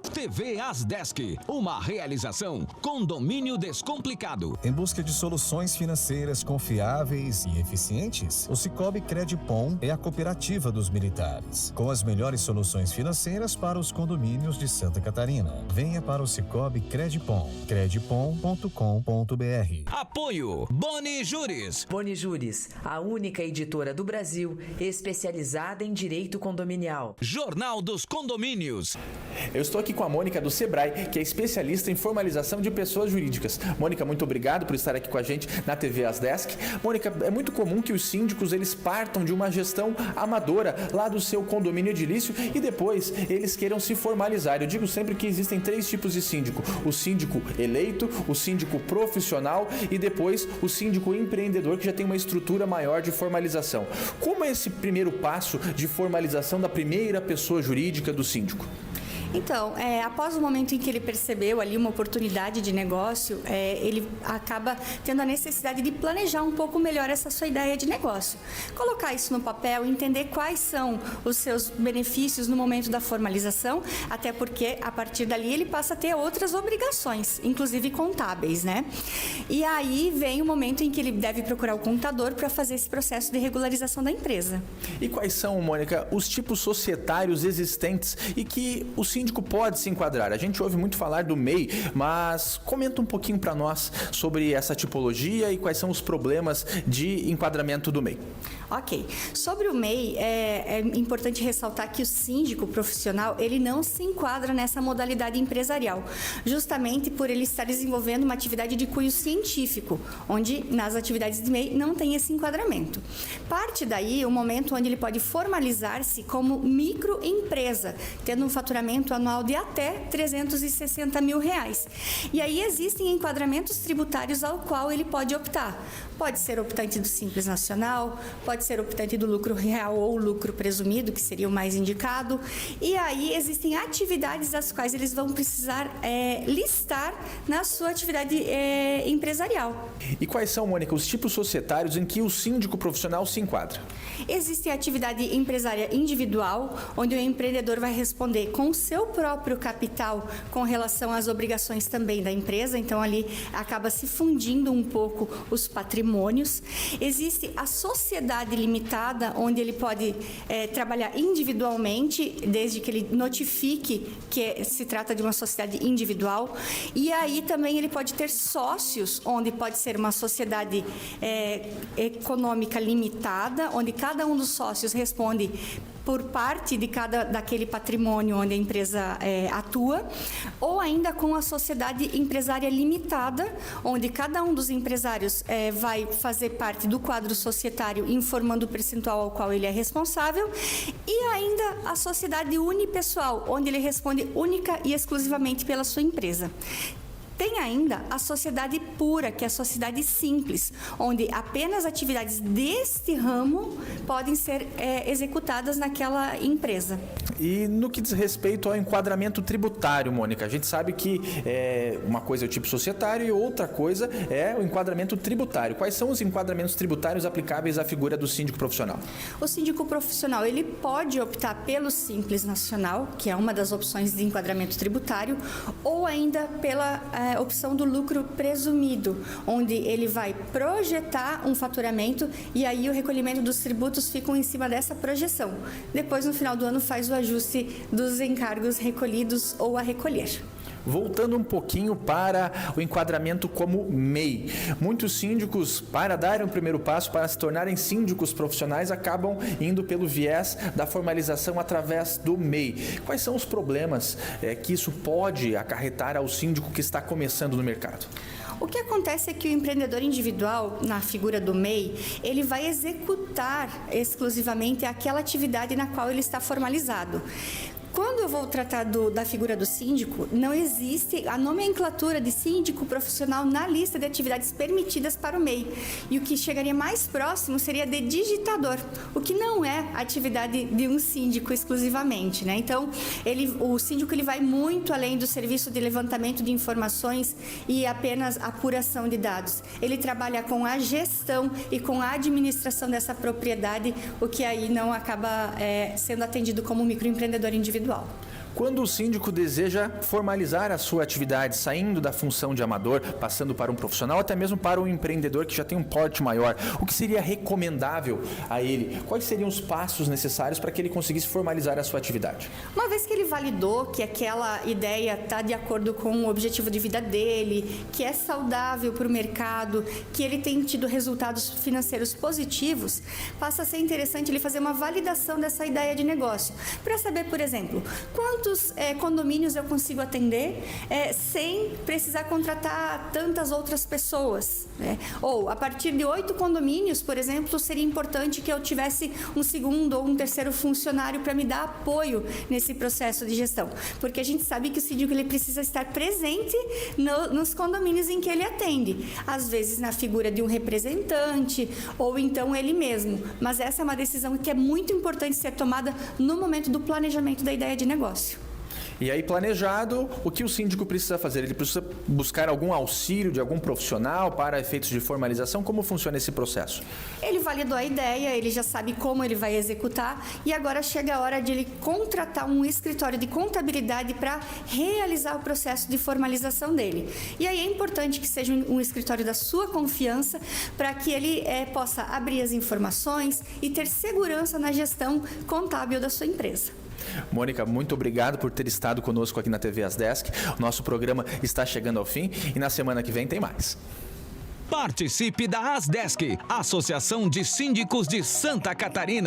TV Asdesk, uma realização Condomínio Descomplicado. Em busca de soluções financeiras confiáveis e eficientes, o Sicoob Credipom é a cooperativa dos militares, com as melhores soluções financeiras para os condomínios de Santa Catarina. Venha para o Sicoob Credipom, credipom.com.br. Apoio Boni Juris. Boni Juris, a única editora do Brasil especializada em direito condominial. Jornal dos Condomínios. Eu estou aqui com a Mônica do Sebrae, que é especialista em formalização de pessoas jurídicas. Mônica, muito obrigado por estar aqui com a gente na TV Asdesk. Mônica, é muito comum que os síndicos eles partam de uma gestão amadora lá do seu condomínio edilício e depois eles queiram se formalizar. Eu digo sempre que existem 3 tipos de síndico: o síndico eleito, o síndico profissional e depois o síndico empreendedor, que já tem uma estrutura maior de formalização. Como é esse primeiro passo de formalização da primeira pessoa jurídica do síndico? Então, após o momento em que ele percebeu ali uma oportunidade de negócio, ele acaba tendo a necessidade de planejar um pouco melhor essa sua ideia de negócio. Colocar isso no papel, entender quais são os seus benefícios no momento da formalização, até porque a partir dali ele passa a ter outras obrigações, inclusive contábeis, né? E aí vem o momento em que ele deve procurar o contador para fazer esse processo de regularização da empresa. E quais são, Mônica, os tipos societários existentes e que o síndico pode se enquadrar? A gente ouve muito falar do MEI, mas comenta um pouquinho para nós sobre essa tipologia e quais são os problemas de enquadramento do MEI. Ok. Sobre o MEI, é importante ressaltar que o síndico profissional, ele não se enquadra nessa modalidade empresarial, justamente por ele estar desenvolvendo uma atividade de cunho científico, onde nas atividades de MEI não tem esse enquadramento. Parte daí o momento onde ele pode formalizar-se como microempresa, tendo um faturamento anual de até R$360 mil. E aí existem enquadramentos tributários ao qual ele pode optar. Pode ser optante do Simples Nacional, pode ser optante do lucro real ou lucro presumido, que seria o mais indicado. E aí existem atividades as quais eles vão precisar listar na sua atividade empresarial. E quais são, Mônica, os tipos societários em que o síndico profissional se enquadra? Existe a atividade empresária individual, onde o empreendedor vai responder com o seu próprio capital com relação às obrigações também da empresa, então ali acaba se fundindo um pouco os patrimônios. Existe a sociedade limitada, onde ele pode trabalhar individualmente, desde que ele notifique que se trata de uma sociedade individual. E aí também ele pode ter sócios, onde pode ser uma sociedade econômica limitada, onde cada um dos sócios responde por parte de daquele patrimônio onde a empresa atua, ou ainda com a sociedade empresária limitada, onde cada um dos empresários vai fazer parte do quadro societário, informando o percentual ao qual ele é responsável, e ainda a sociedade unipessoal, onde ele responde única e exclusivamente pela sua empresa. Tem ainda a sociedade pura, que é a sociedade simples, onde apenas atividades deste ramo podem ser executadas naquela empresa. E no que diz respeito ao enquadramento tributário, Mônica, a gente sabe que uma coisa é o tipo societário e outra coisa é o enquadramento tributário. Quais são os enquadramentos tributários aplicáveis à figura do síndico profissional? O síndico profissional, ele pode optar pelo Simples Nacional, que é uma das opções de enquadramento tributário, ou ainda pela opção do lucro presumido, onde ele vai projetar um faturamento e aí o recolhimento dos tributos ficam em cima dessa projeção. Depois, no final do ano, faz o ajuste dos encargos recolhidos ou a recolher. Voltando um pouquinho para o enquadramento como MEI. Muitos síndicos, para darem o primeiro passo, para se tornarem síndicos profissionais, acabam indo pelo viés da formalização através do MEI. Quais são os problemas que isso pode acarretar ao síndico que está começando no mercado? O que acontece é que o empreendedor individual, na figura do MEI, ele vai executar exclusivamente aquela atividade na qual ele está formalizado. Quando eu vou tratar da figura do síndico, não existe a nomenclatura de síndico profissional na lista de atividades permitidas para o MEI. E o que chegaria mais próximo seria de digitador, o que não é atividade de um síndico exclusivamente, né? Então, o síndico ele vai muito além do serviço de levantamento de informações e apenas apuração de dados. Ele trabalha com a gestão e com a administração dessa propriedade, o que aí não acaba sendo atendido como microempreendedor individual. Quando o síndico deseja formalizar a sua atividade, saindo da função de amador, passando para um profissional, até mesmo para um empreendedor que já tem um porte maior, o que seria recomendável a ele? Quais seriam os passos necessários para que ele conseguisse formalizar a sua atividade? Uma vez que ele validou que aquela ideia está de acordo com o objetivo de vida dele, que é saudável para o mercado, que ele tem tido resultados financeiros positivos, passa a ser interessante ele fazer uma validação dessa ideia de negócio. Para saber, por exemplo, quantos condomínios eu consigo atender sem precisar contratar tantas outras pessoas. Né? Ou, a partir de 8 condomínios, por exemplo, seria importante que eu tivesse um segundo ou um terceiro funcionário para me dar apoio nesse processo de gestão. Porque a gente sabe que o síndico ele precisa estar presente nos condomínios em que ele atende. Às vezes na figura de um representante ou então ele mesmo. Mas essa é uma decisão que é muito importante ser tomada no momento do planejamento da ideia de negócio. E aí, planejado, o que o síndico precisa fazer? Ele precisa buscar algum auxílio de algum profissional para efeitos de formalização? Como funciona esse processo? Ele validou a ideia, ele já sabe como ele vai executar e agora chega a hora de ele contratar um escritório de contabilidade para realizar o processo de formalização dele. E aí é importante que seja um escritório da sua confiança para que ele possa abrir as informações e ter segurança na gestão contábil da sua empresa. Mônica, muito obrigado por ter estado conosco aqui na TV Asdesk. O nosso programa está chegando ao fim e na semana que vem tem mais. Participe da Asdesk, Associação de Síndicos de Santa Catarina.